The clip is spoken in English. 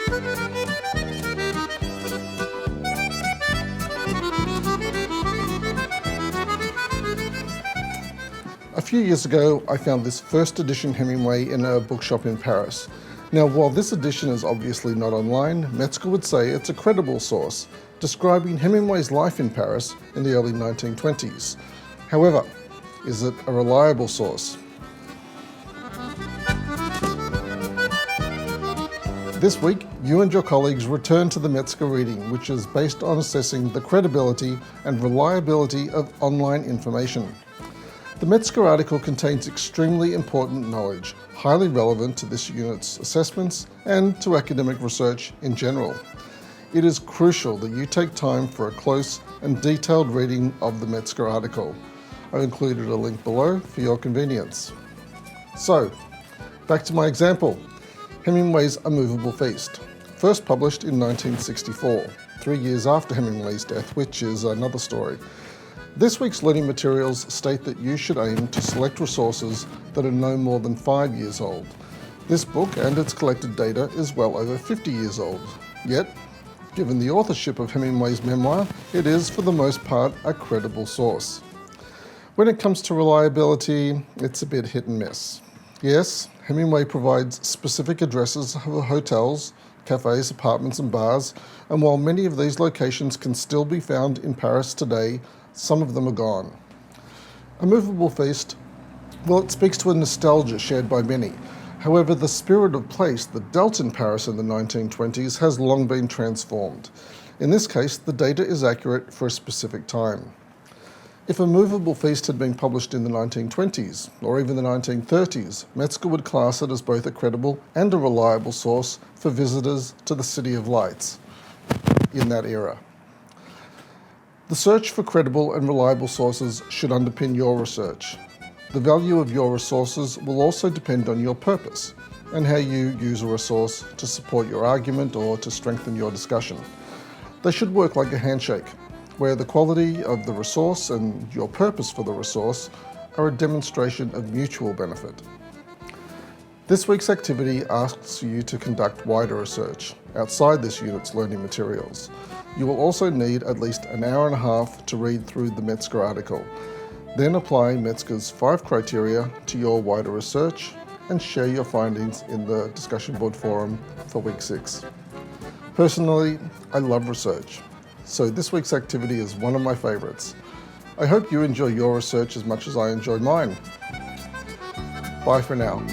A few years ago, I found this first edition Hemingway in a bookshop in Paris. Now, while this edition is obviously not online, Metzger would say it's a credible source, describing Hemingway's life in Paris in the early 1920s. However, is it a reliable source? This week, you and your colleagues return to the Metzger reading, which is based on assessing the credibility and reliability of online information. The Metzger article contains extremely important knowledge, highly relevant to this unit's assessments and to academic research in general. It is crucial that you take time for a close and detailed reading of the Metzger article. I've included a link below for your convenience. So, back to my example. Hemingway's A Movable Feast, first published in 1964, 3 years after Hemingway's death, which is another story. This week's learning materials state that you should aim to select resources that are no more than 5 years old. This book and its collected data is well over 50 years old. Yet, given the authorship of Hemingway's memoir, it is for the most part a credible source. When it comes to reliability, it's a bit hit and miss. Yes, Hemingway provides specific addresses of hotels, cafes, apartments and bars, and while many of these locations can still be found in Paris today, some of them are gone. A Movable Feast, well, it speaks to a nostalgia shared by many. However, the spirit of place that dealt in Paris in the 1920s has long been transformed. In this case, the data is accurate for a specific time. If A Movable Feast had been published in the 1920s, or even the 1930s, Metzger would class it as both a credible and a reliable source for visitors to the City of Lights in that era. The search for credible and reliable sources should underpin your research. The value of your resources will also depend on your purpose and how you use a resource to support your argument or to strengthen your discussion. They should work like a handshake, where the quality of the resource and your purpose for the resource are a demonstration of mutual benefit. This week's activity asks you to conduct wider research outside this unit's learning materials. You will also need at least an hour and a half to read through the Metzger article. Then apply Metzger's 5 criteria to your wider research and share your findings in the discussion board forum for week 6. Personally, I love research, so this week's activity is one of my favorites. I hope you enjoy your research as much as I enjoy mine. Bye for now.